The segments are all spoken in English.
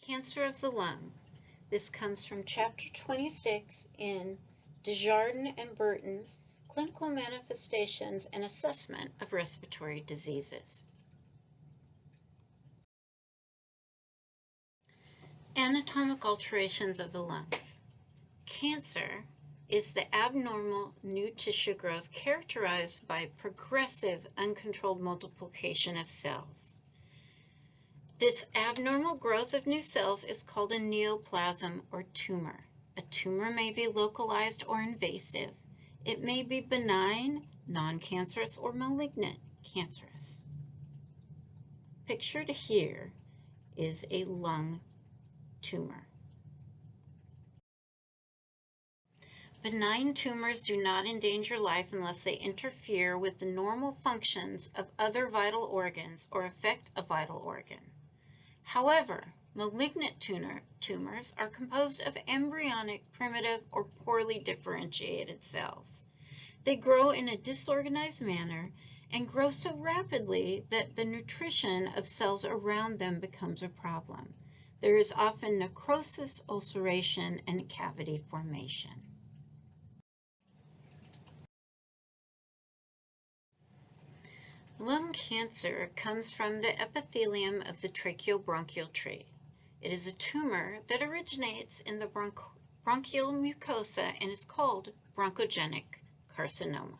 Cancer of the lung. This comes from Chapter 26 in Desjardins and Burton's Clinical Manifestations and Assessment of Respiratory Diseases. Anatomic alterations of the lungs. Cancer is the abnormal new tissue growth characterized by progressive, uncontrolled multiplication of cells. This abnormal growth of new cells is called a neoplasm or tumor. A tumor may be localized or invasive. It may be benign, non-cancerous, or malignant, cancerous. Pictured here is a lung tumor. Benign tumors do not endanger life unless they interfere with the normal functions of other vital organs or affect a vital organ. However, malignant tumors are composed of embryonic, primitive, or poorly differentiated cells. They grow in a disorganized manner and grow so rapidly that the nutrition of cells around them becomes a problem. There is often necrosis, ulceration, and cavity formation. Lung cancer comes from the epithelium of the tracheobronchial tree. It is a tumor that originates in the bronchial mucosa and is called bronchogenic carcinoma,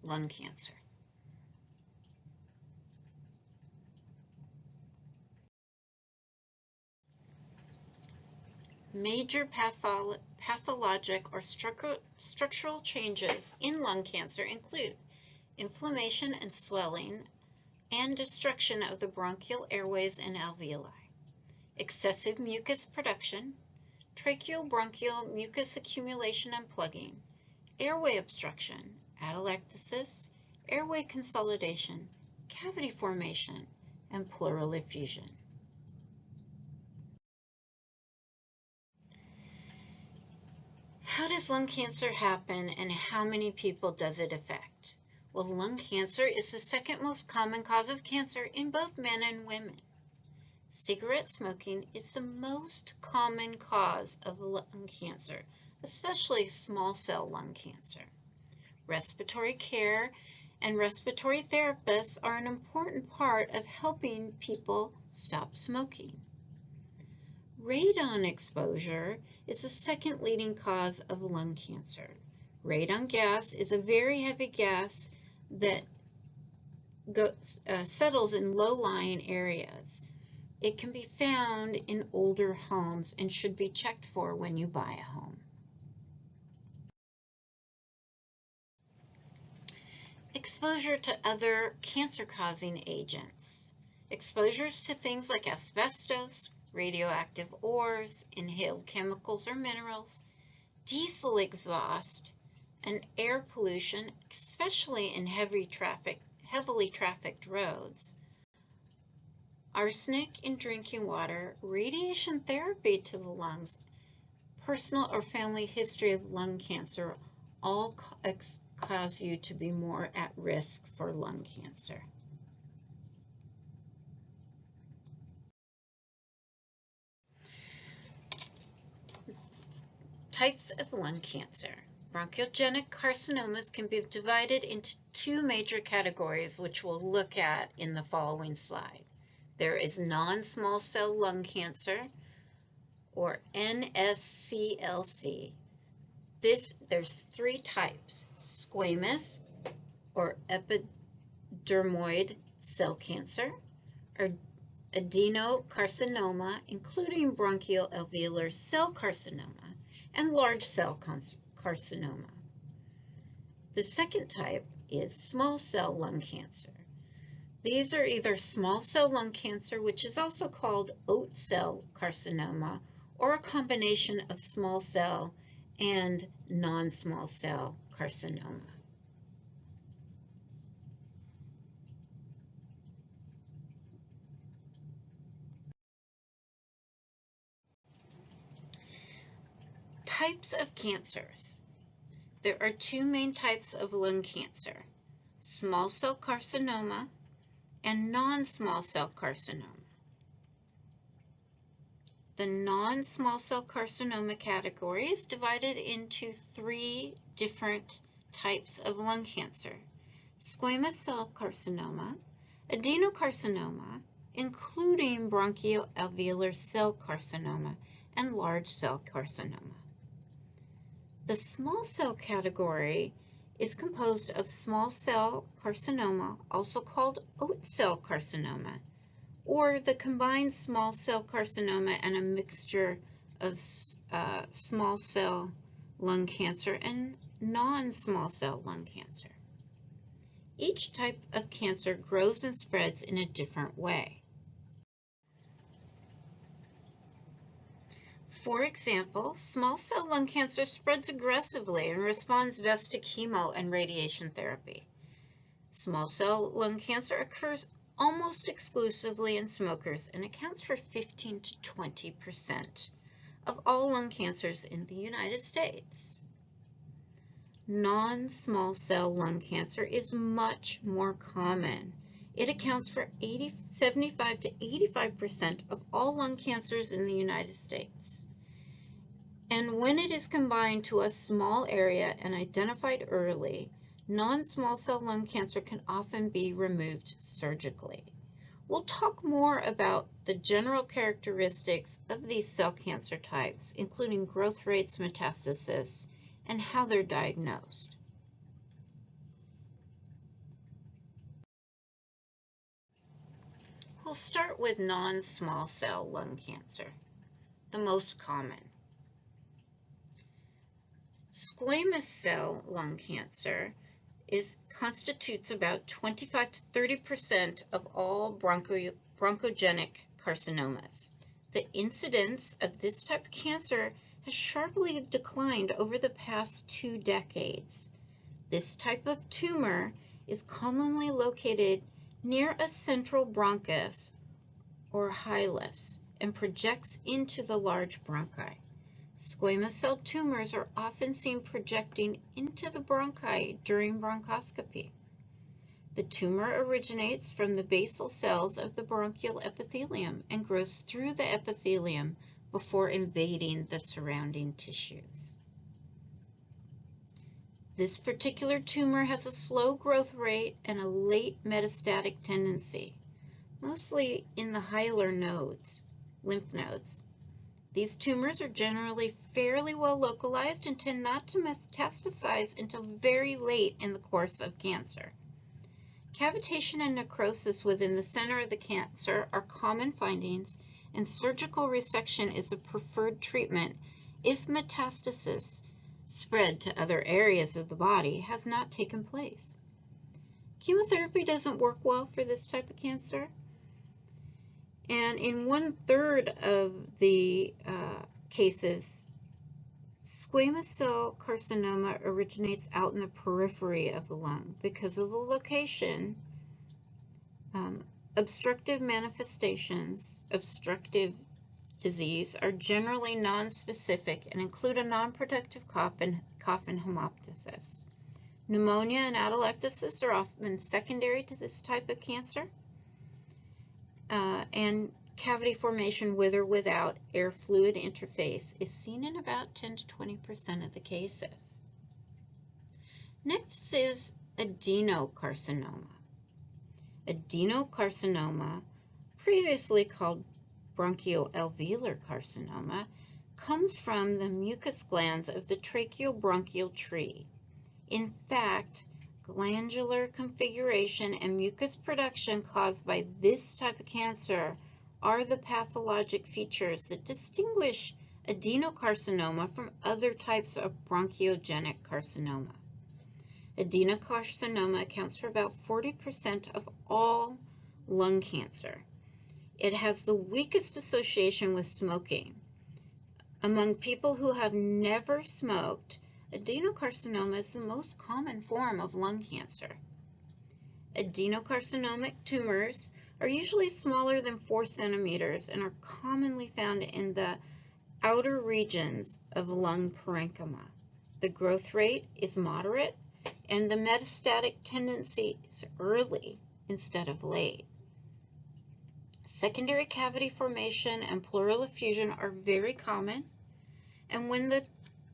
lung cancer. Major pathologic or structural changes in lung cancer include inflammation and swelling, and destruction of the bronchial airways and alveoli, excessive mucus production, tracheobronchial mucus accumulation and plugging, airway obstruction, atelectasis, airway consolidation, cavity formation, and pleural effusion. How does lung cancer happen and how many people does it affect? Well, lung cancer is the second most common cause of cancer in both men and women. Cigarette smoking is the most common cause of lung cancer, especially small cell lung cancer. Respiratory care and respiratory therapists are an important part of helping people stop smoking. Radon exposure is the second leading cause of lung cancer. Radon gas is a very heavy gas that settles in low-lying areas. It can be found in older homes and should be checked for when you buy a home. Exposure to other cancer-causing agents. Exposures to things like asbestos, radioactive ores, inhaled chemicals or minerals, diesel exhaust, and air pollution, especially in heavily trafficked roads, arsenic in drinking water, radiation therapy to the lungs, personal or family history of lung cancer all cause you to be more at risk for lung cancer. Types of lung cancer. Bronchogenic carcinomas can be divided into two major categories, which we'll look at in the following slide. There is non-small cell lung cancer, or NSCLC. There's three types: squamous, or epidermoid cell cancer, or adenocarcinoma, including bronchial alveolar cell carcinoma, and large cell carcinoma. The second type is small cell lung cancer. These are either small cell lung cancer, which is also called oat cell carcinoma, or a combination of small cell and non-small cell carcinoma. Types of cancers. There are two main types of lung cancer: small cell carcinoma and non-small cell carcinoma. The non-small cell carcinoma category is divided into 3 different types of lung cancer: squamous cell carcinoma, adenocarcinoma, including bronchoalveolar cell carcinoma, and large cell carcinoma. The small cell category is composed of small cell carcinoma, also called oat cell carcinoma, or the combined small cell carcinoma and a mixture of small cell lung cancer and non-small cell lung cancer. Each type of cancer grows and spreads in a different way. For example, small cell lung cancer spreads aggressively and responds best to chemo and radiation therapy. Small cell lung cancer occurs almost exclusively in smokers and accounts for 15 to 20% of all lung cancers in the United States. Non-small cell lung cancer is much more common. It accounts for 75 to 85% of all lung cancers in the United States. And when it is combined to a small area and identified early, non-small cell lung cancer can often be removed surgically. We'll talk more about the general characteristics of these cell cancer types, including growth rates, metastasis, and how they're diagnosed. We'll start with non-small cell lung cancer, the most common. Squamous cell lung cancer constitutes about 25 to 30% of all bronchogenic carcinomas. The incidence of this type of cancer has sharply declined over the past 2 decades. This type of tumor is commonly located near a central bronchus or hilus and projects into the large bronchi. Squamous cell tumors are often seen projecting into the bronchi during bronchoscopy. The tumor originates from the basal cells of the bronchial epithelium and grows through the epithelium before invading the surrounding tissues. This particular tumor has a slow growth rate and a late metastatic tendency, mostly in the hilar nodes, lymph nodes. These tumors are generally fairly well localized and tend not to metastasize until very late in the course of cancer. Cavitation and necrosis within the center of the cancer are common findings, and surgical resection is a preferred treatment if metastasis spread to other areas of the body has not taken place. Chemotherapy doesn't work well for this type of cancer. And in 1/3 of the cases, squamous cell carcinoma originates out in the periphery of the lung because of the location. Obstructive manifestations, obstructive disease, are generally nonspecific and include a non-productive cough and hemoptysis. Pneumonia and atelectasis are often secondary to this type of cancer. And cavity formation with or without air fluid interface is seen in about 10 to 20% of the cases. Next is adenocarcinoma. Adenocarcinoma, previously called bronchoalveolar carcinoma, comes from the mucus glands of the tracheobronchial tree. In fact, glandular configuration and mucus production caused by this type of cancer are the pathologic features that distinguish adenocarcinoma from other types of bronchogenic carcinoma. Adenocarcinoma accounts for about 40% of all lung cancer. It has the weakest association with smoking. Among people who have never smoked, adenocarcinoma is the most common form of lung cancer. Adenocarcinoma tumors are usually smaller than 4 centimeters and are commonly found in the outer regions of lung parenchyma. The growth rate is moderate, and the metastatic tendency is early instead of late. Secondary cavity formation and pleural effusion are very common, and when the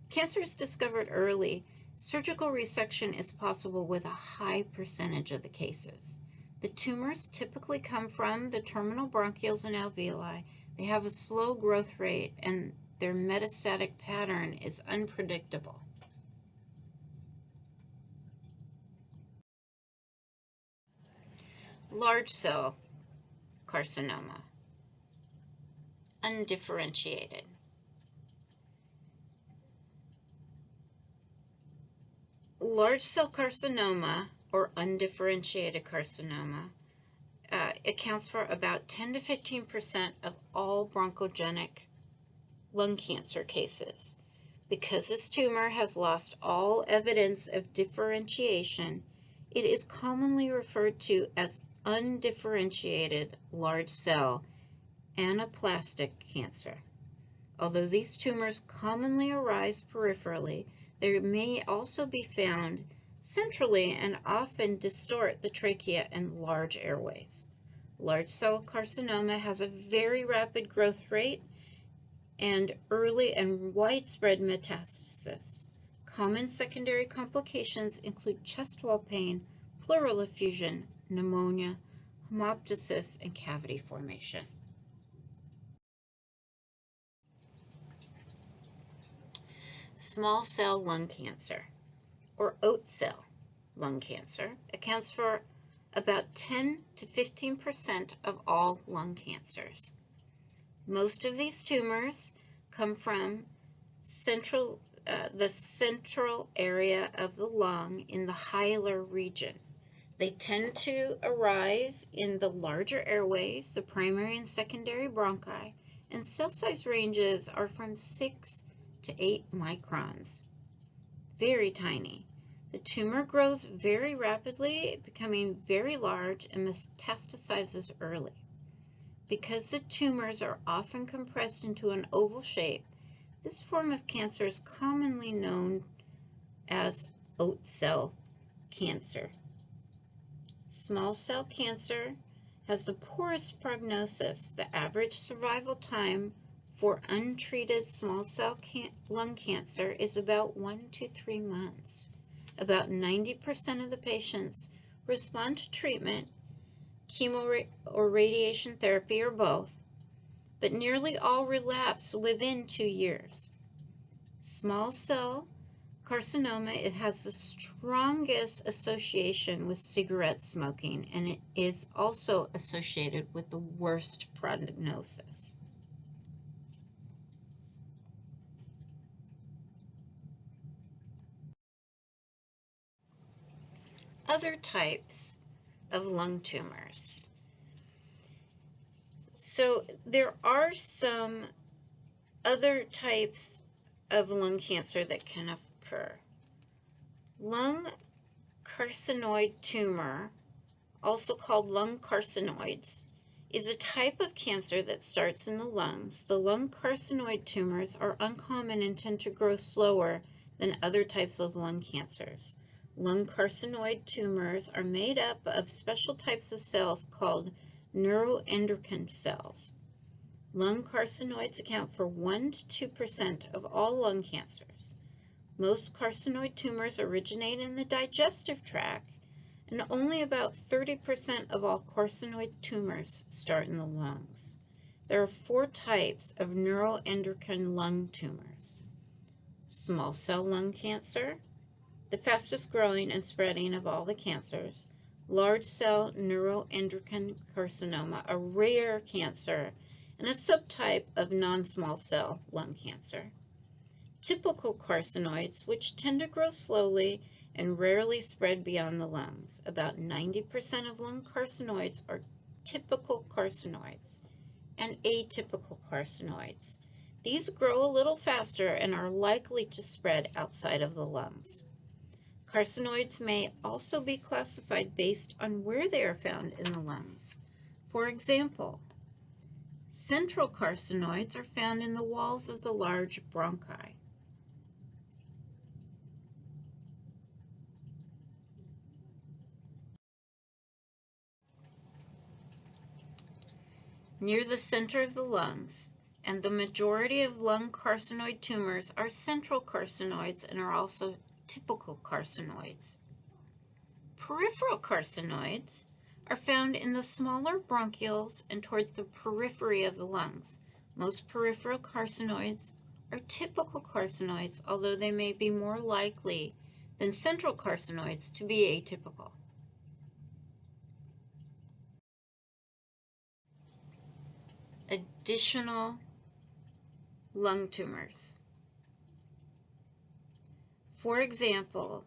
cancer is discovered early, surgical resection is possible with a high percentage of the cases. The tumors typically come from the terminal bronchioles and alveoli. They have a slow growth rate, and their metastatic pattern is unpredictable. Large cell carcinoma, undifferentiated. Large cell carcinoma, or undifferentiated carcinoma, accounts for about 10 to 15% of all bronchogenic lung cancer cases. Because this tumor has lost all evidence of differentiation, it is commonly referred to as undifferentiated large cell anaplastic cancer. Although these tumors commonly arise peripherally, they may also be found centrally and often distort the trachea and large airways. Large cell carcinoma has a very rapid growth rate and early and widespread metastasis. Common secondary complications include chest wall pain, pleural effusion, pneumonia, hemoptysis, and cavity formation. Small cell lung cancer, or oat cell lung cancer, accounts for about 10 to 15% of all lung cancers. Most of these tumors come from the central area of the lung in the hilar region. They tend to arise in the larger airways, the primary and secondary bronchi, and cell size ranges are from 6 to 8 microns. Very tiny. The tumor grows very rapidly, becoming very large and metastasizes early. Because the tumors are often compressed into an oval shape, this form of cancer is commonly known as oat cell cancer. Small cell cancer has the poorest prognosis. The average survival time for untreated small cell lung cancer is about 1 to 3 months. About 90% of the patients respond to treatment, chemo or radiation therapy, or both, but nearly all relapse within 2 years. Small cell carcinoma, it has the strongest association with cigarette smoking, and it is also associated with the worst prognosis. Other types of lung tumors. So there are some other types of lung cancer that can occur. Lung carcinoid tumor, also called lung carcinoids, is a type of cancer that starts in the lungs. The lung carcinoid tumors are uncommon and tend to grow slower than other types of lung cancers. Lung carcinoid tumors are made up of special types of cells called neuroendocrine cells. Lung carcinoids account for 1 to 2% of all lung cancers. Most carcinoid tumors originate in the digestive tract, and only about 30% of all carcinoid tumors start in the lungs. There are 4 types of neuroendocrine lung tumors. Small cell lung cancer, the fastest growing and spreading of all the cancers. Large cell neuroendocrine carcinoma, a rare cancer and a subtype of non-small cell lung cancer. Typical carcinoids, which tend to grow slowly and rarely spread beyond the lungs. About 90% of lung carcinoids are typical carcinoids and atypical carcinoids. These grow a little faster and are likely to spread outside of the lungs. Carcinoids may also be classified based on where they are found in the lungs. For example, central carcinoids are found in the walls of the large bronchi. near the center of the lungs, and the majority of lung carcinoid tumors are central carcinoids and are also typical carcinoids. Peripheral carcinoids are found in the smaller bronchioles and towards the periphery of the lungs. Most peripheral carcinoids are typical carcinoids, although they may be more likely than central carcinoids to be atypical. Additional lung tumors. For example,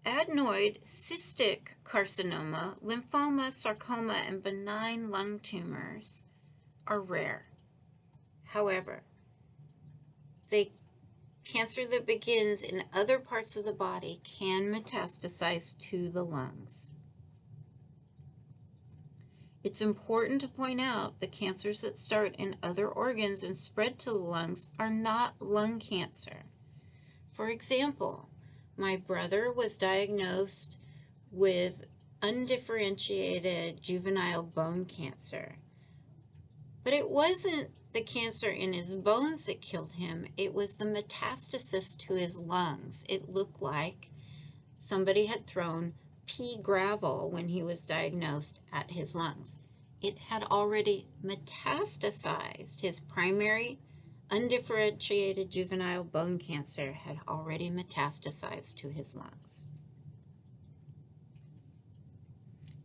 adenoid cystic carcinoma, lymphoma, sarcoma, and benign lung tumors are rare. However, cancer that begins in other parts of the body can metastasize to the lungs. It's important to point out that cancers that start in other organs and spread to the lungs are not lung cancer. For example, my brother was diagnosed with undifferentiated juvenile bone cancer, but it wasn't the cancer in his bones that killed him, it was the metastasis to his lungs. It looked like somebody had thrown pea gravel when he was diagnosed at his lungs. It had already metastasized. His primary undifferentiated juvenile bone cancer had already metastasized to his lungs.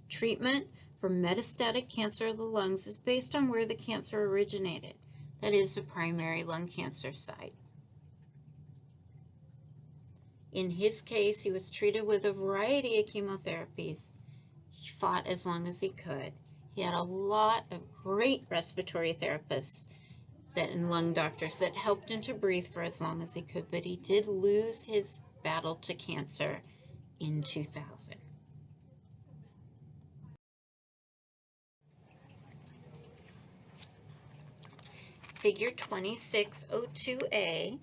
Treatment for metastatic cancer of the lungs is based on where the cancer originated, that is, the primary lung cancer site. In his case, he was treated with a variety of chemotherapies. He fought as long as he could. He had a lot of great respiratory therapists and lung doctors that helped him to breathe for as long as he could, but he did lose his battle to cancer in 2000. Figure 2602A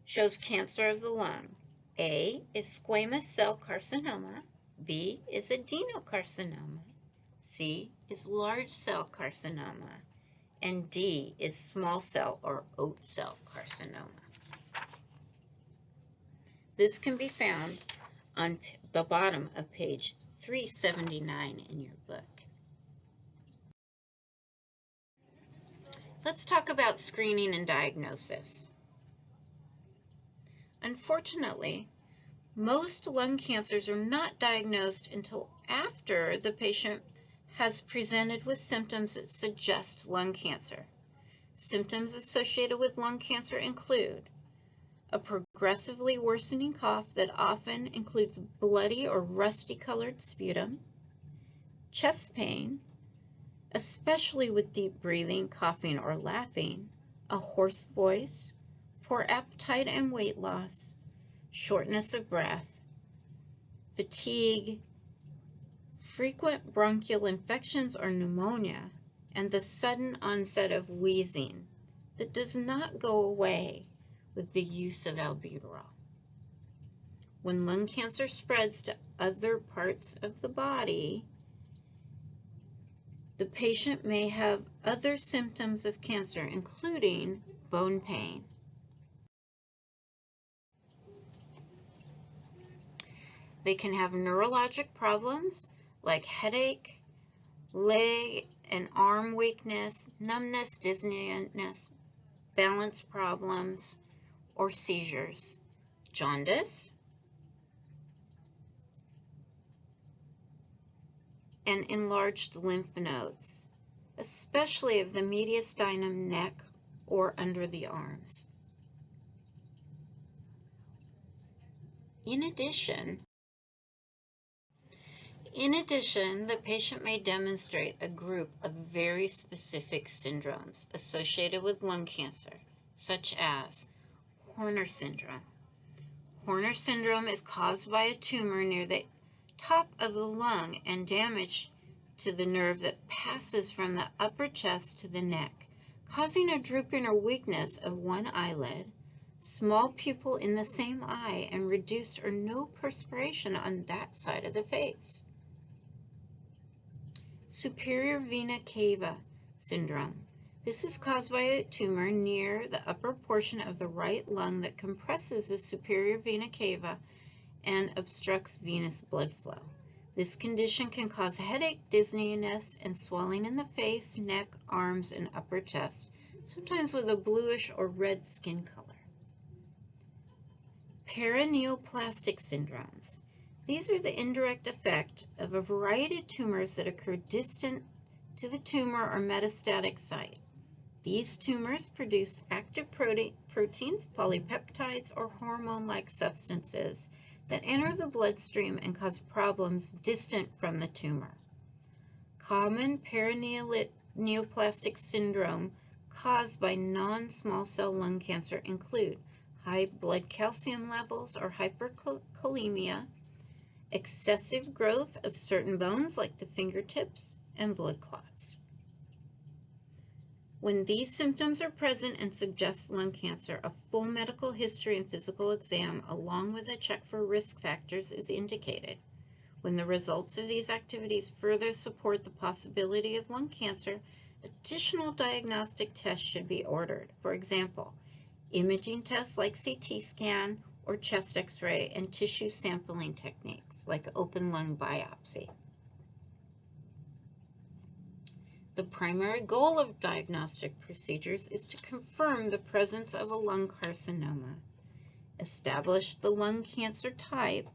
shows cancer of the lung. A is squamous cell carcinoma, B is adenocarcinoma, C is large cell carcinoma, and D is small cell or oat cell carcinoma. This can be found on the bottom of page 379 in your book. Let's talk about screening and diagnosis. Unfortunately, most lung cancers are not diagnosed until after the patient has presented with symptoms that suggest lung cancer. Symptoms associated with lung cancer include a progressively worsening cough that often includes bloody or rusty-colored sputum, chest pain, especially with deep breathing, coughing, or laughing, a hoarse voice, poor appetite and weight loss, shortness of breath, fatigue, frequent bronchial infections or pneumonia, and the sudden onset of wheezing that does not go away with the use of albuterol. When lung cancer spreads to other parts of the body, the patient may have other symptoms of cancer, including bone pain. They can have neurologic problems like headache, leg and arm weakness, numbness, dizziness, balance problems, or seizures, jaundice, and enlarged lymph nodes, especially of the mediastinum, neck, or under the arms. In addition, the patient may demonstrate a group of very specific syndromes associated with lung cancer, such as Horner syndrome. Horner syndrome is caused by a tumor near the top of the lung and damage to the nerve that passes from the upper chest to the neck, causing a drooping or weakness of one eyelid, small pupil in the same eye, and reduced or no perspiration on that side of the face. Superior vena cava syndrome. This is caused by a tumor near the upper portion of the right lung that compresses the superior vena cava and obstructs venous blood flow. This condition can cause headache, dizziness, and swelling in the face, neck, arms, and upper chest, sometimes with a bluish or red skin color. Paraneoplastic syndromes. These are the indirect effect of a variety of tumors that occur distant to the tumor or metastatic site. These tumors produce active proteins, polypeptides, or hormone-like substances that enter the bloodstream and cause problems distant from the tumor. Common paraneoplastic syndrome caused by non-small cell lung cancer include high blood calcium levels or hyperkalemia, excessive growth of certain bones like the fingertips, and blood clots. When these symptoms are present and suggest lung cancer, a full medical history and physical exam along with a check for risk factors is indicated. When the results of these activities further support the possibility of lung cancer, additional diagnostic tests should be ordered. For example, imaging tests like CT scan or chest x-ray and tissue sampling techniques like open lung biopsy. The primary goal of diagnostic procedures is to confirm the presence of a lung carcinoma, establish the lung cancer type,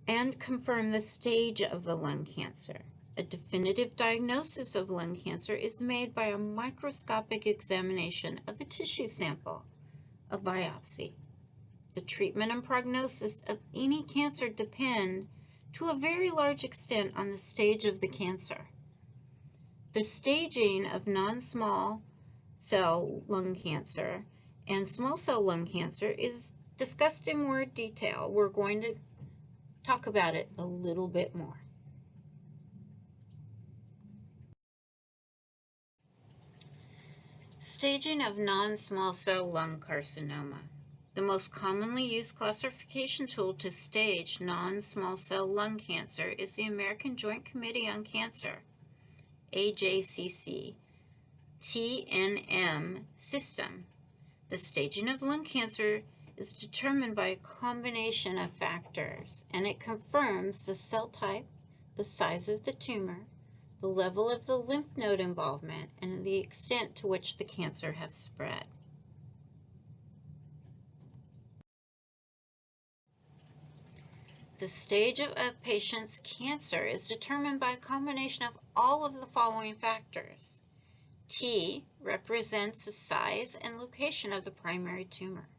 and confirm the stage of the lung cancer. A definitive diagnosis of lung cancer is made by a microscopic examination of a tissue sample, a biopsy. The treatment and prognosis of any cancer depend to a very large extent on the stage of the cancer. The staging of non-small cell lung cancer and small cell lung cancer is discussed in more detail. We're going to talk about it a little bit more. Staging of non-small cell lung carcinoma. The most commonly used classification tool to stage non-small cell lung cancer is the American Joint Committee on Cancer, AJCC, TNM system. The staging of lung cancer is determined by a combination of factors, and it confirms the cell type, the size of the tumor, the level of the lymph node involvement, and the extent to which the cancer has spread. The stage of a patient's cancer is determined by a combination of all of the following factors. T represents the size and location of the primary tumor.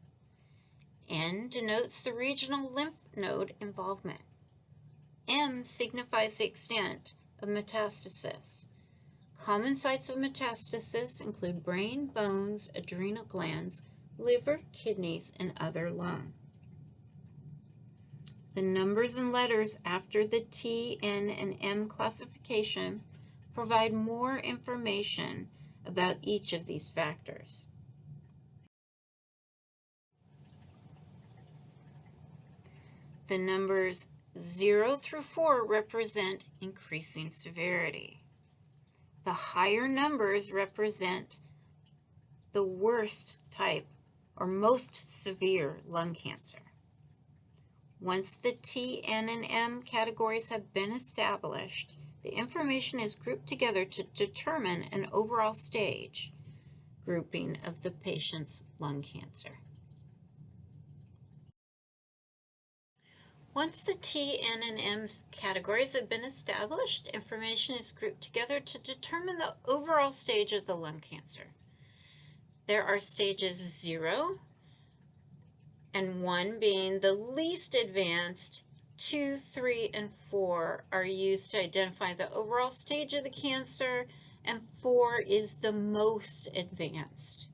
N denotes the regional lymph node involvement. M signifies the extent of metastasis. Common sites of metastasis include brain, bones, adrenal glands, liver, kidneys, and other lung. The numbers and letters after the T, N, and M classification provide more information about each of these factors. The numbers 0 through 4 represent increasing severity. The higher numbers represent the worst type or most severe lung cancer. Once the T, N, and M categories have been established, the information is grouped together to determine an overall stage grouping of the patient's lung cancer. Once the T, N, and M categories have been established, information is grouped together to determine the overall stage of the lung cancer. There are stages 0 and 1 being the least advanced. 2, 3, and 4 are used to identify the overall stage of the cancer, and 4 is the most advanced.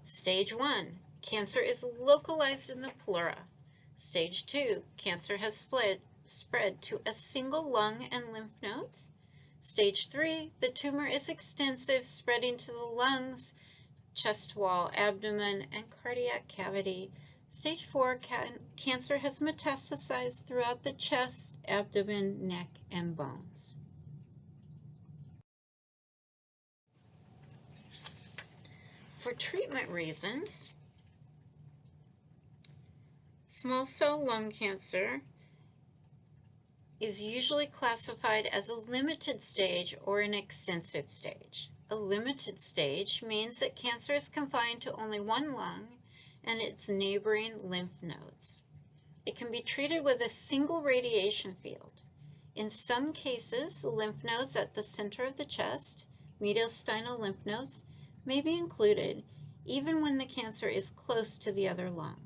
Stage 1, cancer is localized in the pleura. Stage 2, cancer has spread to a single lung and lymph nodes. Stage 3, the tumor is extensive, spreading to the lungs, chest wall, abdomen, and cardiac cavity. Stage 4, cancer has metastasized throughout the chest, abdomen, neck, and bones. For treatment reasons, small cell lung cancer is usually classified as a limited stage or an extensive stage. A limited stage means that cancer is confined to only one lung and its neighboring lymph nodes. It can be treated with a single radiation field. In some cases, the lymph nodes at the center of the chest, mediastinal lymph nodes, may be included even when the cancer is close to the other lung.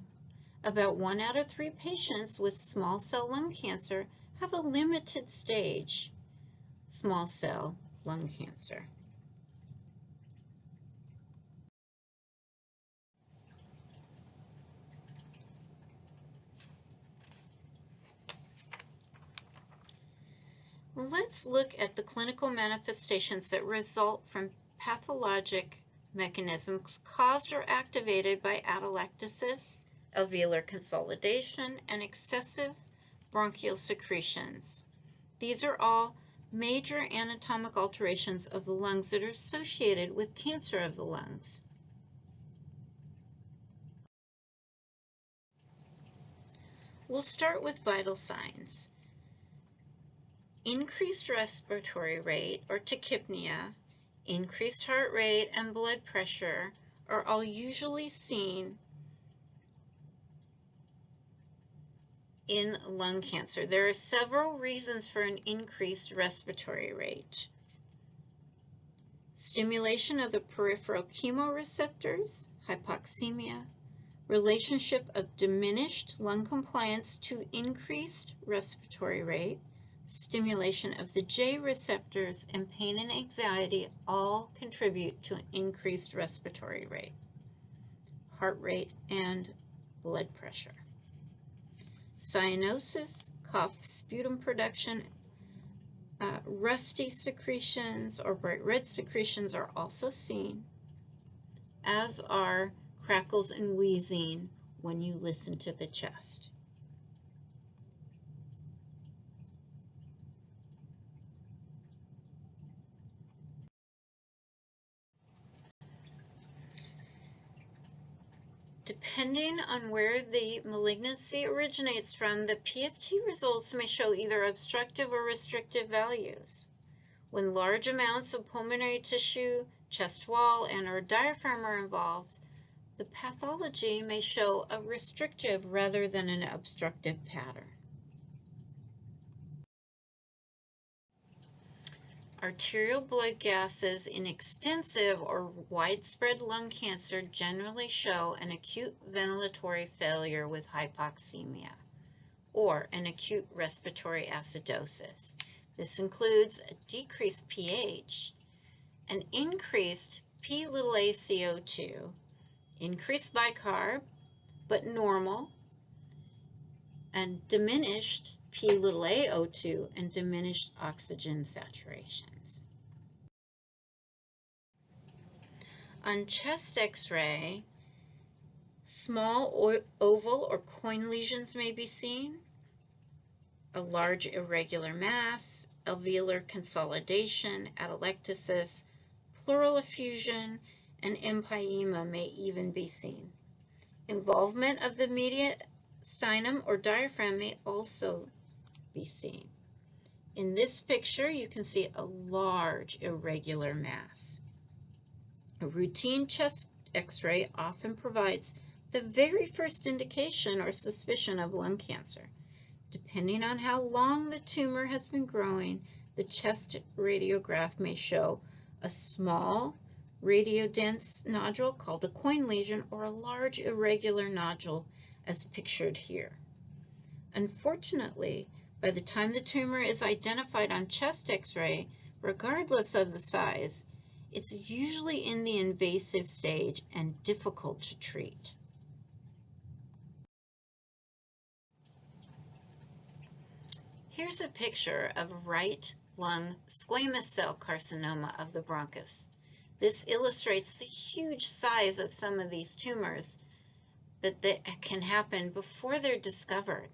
About 1 out of 3 patients with small cell lung cancer have a limited stage small cell lung cancer. Let's look at the clinical manifestations that result from pathologic mechanisms caused or activated by atelectasis, alveolar consolidation, and excessive bronchial secretions. These are all major anatomic alterations of the lungs that are associated with cancer of the lungs. We'll start with vital signs. Increased respiratory rate, or tachypnea, increased heart rate, and blood pressure are all usually seen in lung cancer. There are several reasons for an increased respiratory rate. Stimulation of the peripheral chemoreceptors, hypoxemia, relationship of diminished lung compliance to increased respiratory rate, stimulation of the J receptors, and pain and anxiety all contribute to an increased respiratory rate, heart rate, and blood pressure. Cyanosis, cough, sputum production, rusty secretions or bright red secretions are also seen, as are crackles and wheezing when you listen to the chest. Depending on where the malignancy originates from, the PFT results may show either obstructive or restrictive values. When large amounts of pulmonary tissue, chest wall, and/or diaphragm are involved, the pathology may show a restrictive rather than an obstructive pattern. Arterial blood gases in extensive or widespread lung cancer generally show an acute ventilatory failure with hypoxemia or an acute respiratory acidosis. This includes a decreased pH, an increased P-little-a-CO2, increased bicarb, but normal, and diminished P-little-a-O2 and diminished oxygen saturations. On chest x-ray, small oval or coin lesions may be seen, a large irregular mass, alveolar consolidation, atelectasis, pleural effusion, and empyema may even be seen. Involvement of the mediastinum or diaphragm may also be seen. In this picture, you can see a large irregular mass. A routine chest x-ray often provides the very first indication or suspicion of lung cancer. Depending on how long the tumor has been growing, the chest radiograph may show a small radiodense nodule called a coin lesion or a large irregular nodule as pictured here. Unfortunately, by the time the tumor is identified on chest x-ray, regardless of the size, it's usually in the invasive stage and difficult to treat. Here's a picture of right lung squamous cell carcinoma of the bronchus. This illustrates the huge size of some of these tumors that can happen before they're discovered.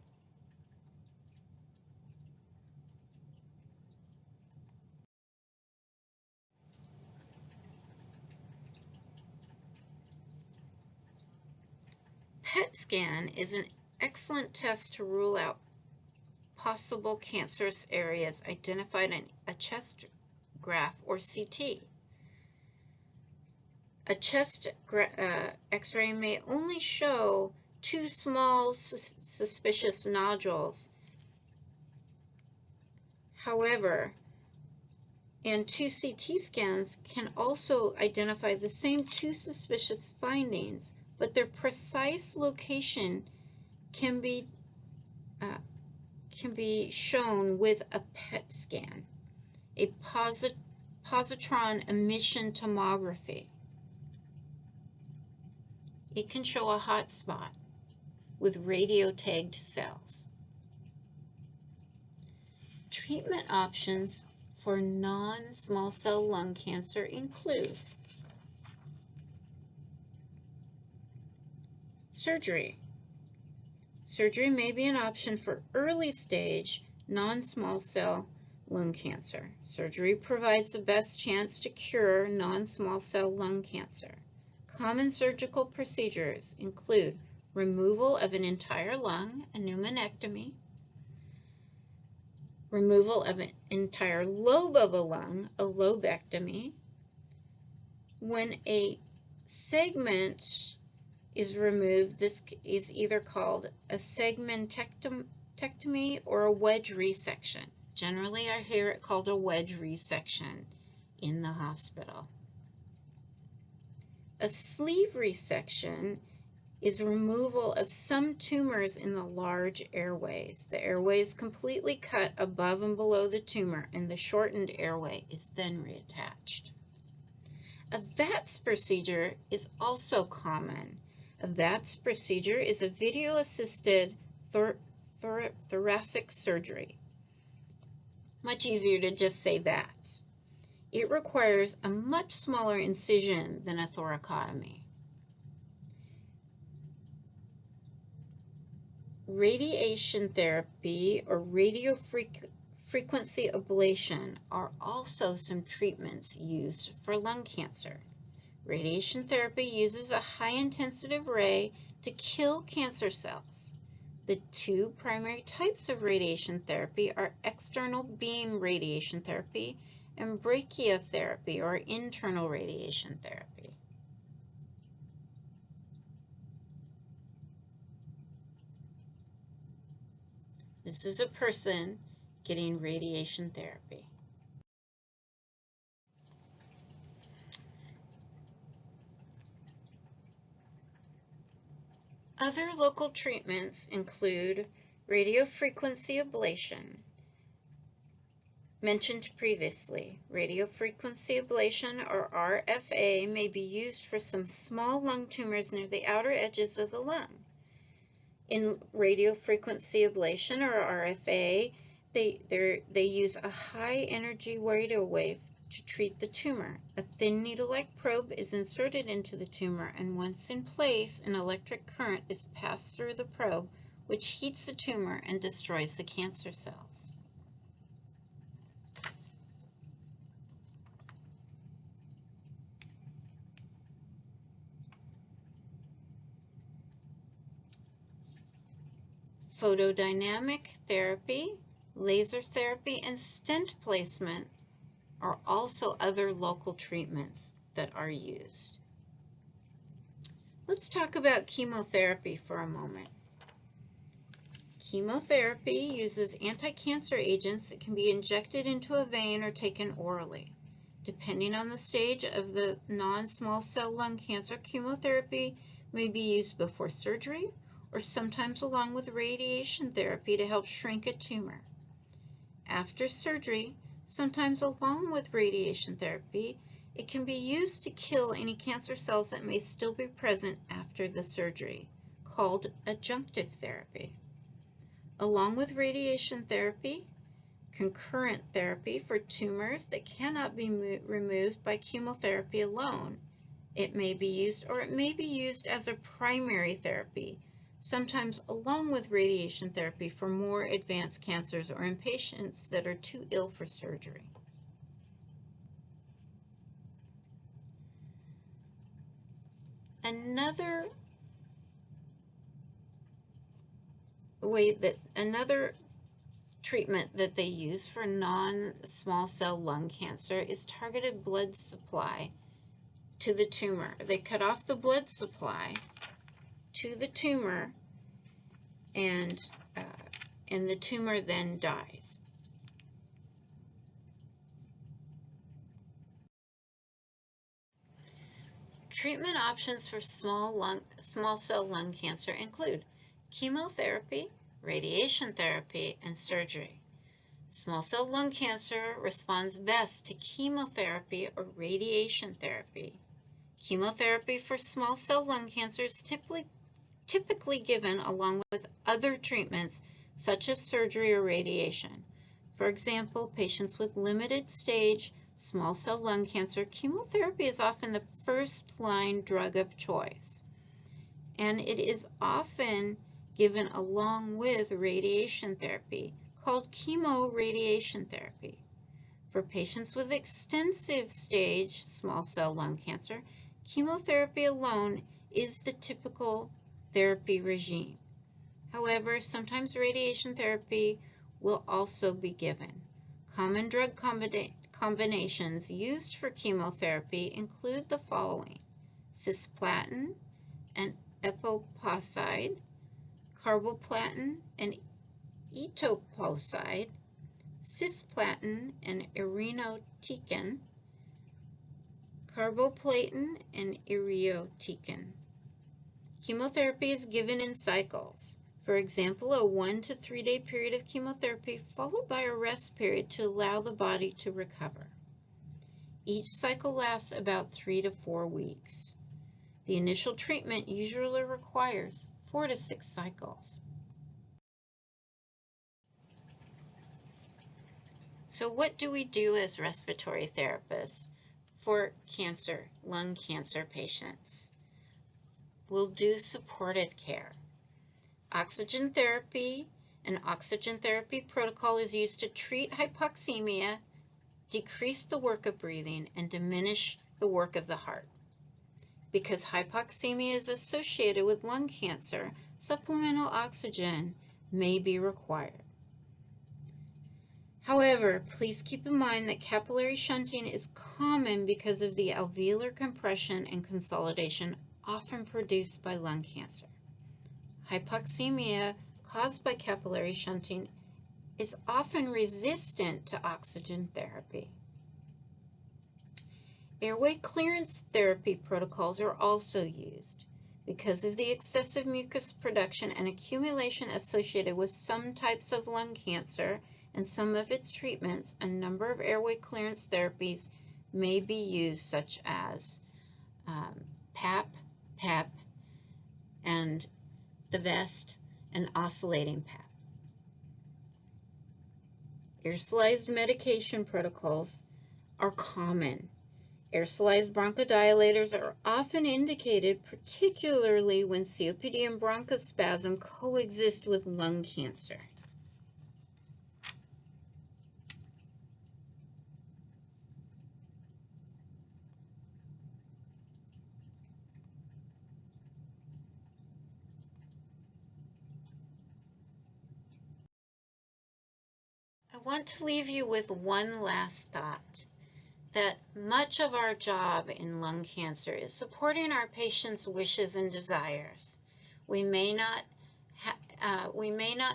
PET scan is an excellent test to rule out possible cancerous areas identified in a chest graph or CT. A chest X-ray may only show two small suspicious nodules. However, and two CT scans can also identify the same two suspicious findings, but their precise location can be shown with a PET scan, a positron emission tomography. It can show a hot spot with radio-tagged cells. Treatment options for non-small cell lung cancer include surgery. Surgery may be an option for early stage non-small cell lung cancer. Surgery provides the best chance to cure non-small cell lung cancer. Common surgical procedures include removal of an entire lung, a pneumonectomy, removal of an entire lobe of a lung, a lobectomy. When a segment is removed, this is either called a segmentectomy or a wedge resection. Generally, I hear it called a wedge resection in the hospital. A sleeve resection is removal of some tumors in the large airways. The airway is completely cut above and below the tumor, and the shortened airway is then reattached. A VATS procedure is also common. A VATS procedure is a video-assisted thoracic surgery. Much easier to just say VATS. It requires a much smaller incision than a thoracotomy. Radiation therapy or radiofrequency ablation are also some treatments used for lung cancer. Radiation therapy uses a high-intensity ray to kill cancer cells. The two primary types of radiation therapy are external beam radiation therapy and brachytherapy or internal radiation therapy. This is a person getting radiation therapy. Other local treatments include radiofrequency ablation. Mentioned previously, radiofrequency ablation or RFA may be used for some small lung tumors near the outer edges of the lung. In radiofrequency ablation or RFA, they use a high energy radio wave to treat the tumor. A thin needle-like probe is inserted into the tumor, and once in place, an electric current is passed through the probe, which heats the tumor and destroys the cancer cells. Photodynamic therapy, laser therapy, and stent placement are also other local treatments that are used. Let's talk about chemotherapy for a moment. Chemotherapy uses anti-cancer agents that can be injected into a vein or taken orally. Depending on the stage of the non-small cell lung cancer, chemotherapy may be used before surgery or sometimes along with radiation therapy to help shrink a tumor. After surgery, sometimes along with radiation therapy, it can be used to kill any cancer cells that may still be present after the surgery, called adjunctive therapy. Along with radiation therapy, concurrent therapy for tumors that cannot be removed by chemotherapy alone. It may be used, or it may be used as a primary therapy, sometimes along with radiation therapy for more advanced cancers or in patients that are too ill for surgery. Another treatment that they use for non-small cell lung cancer is targeted blood supply to the tumor. They cut off the blood supply to the tumor, and the tumor then dies. Treatment options for small cell lung cancer include chemotherapy, radiation therapy, and surgery. Small cell lung cancer responds best to chemotherapy or radiation therapy. Chemotherapy for small cell lung cancer is typically given along with other treatments such as surgery or radiation. For example, patients with limited stage small cell lung cancer, chemotherapy is often the first-line drug of choice, and it is often given along with radiation therapy, called chemoradiation therapy. For patients with extensive stage small cell lung cancer, chemotherapy alone is the typical therapy regime. However, sometimes radiation therapy will also be given. Common drug combinations used for chemotherapy include the following: cisplatin and epoposide, carboplatin and etoposide, cisplatin and irinotecan, carboplatin and irinotecan. Chemotherapy is given in cycles. For example, a 1 to 3 day period of chemotherapy followed by a rest period to allow the body to recover. Each cycle lasts about 3 to 4 weeks. The initial treatment usually requires 4 to 6 cycles. So what do we do as respiratory therapists for lung cancer patients? We'll do supportive care. Oxygen therapy. An oxygen therapy protocol is used to treat hypoxemia, decrease the work of breathing, and diminish the work of the heart. Because hypoxemia is associated with lung cancer, supplemental oxygen may be required. However, please keep in mind that capillary shunting is common because of the alveolar compression and consolidation often produced by lung cancer. Hypoxemia caused by capillary shunting is often resistant to oxygen therapy. Airway clearance therapy protocols are also used. Because of the excessive mucus production and accumulation associated with some types of lung cancer and some of its treatments, a number of airway clearance therapies may be used, such as PAP, PEP, and the vest, and oscillating PAP. Aerosolized medication protocols are common. Aerosolized bronchodilators are often indicated, particularly when COPD and bronchospasm coexist with lung cancer. I want to leave you with one last thought, that much of our job in lung cancer is supporting our patients' wishes and desires. We may not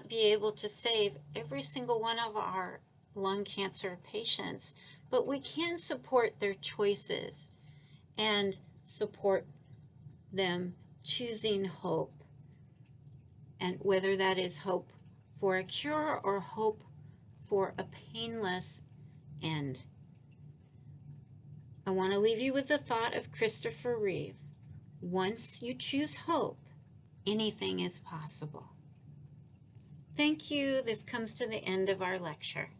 be able to save every single one of our lung cancer patients, but we can support their choices and support them choosing hope, and whether that is hope for a cure or hope for a painless end. I want to leave you with the thought of Christopher Reeve. Once you choose hope, anything is possible. Thank you. This comes to the end of our lecture.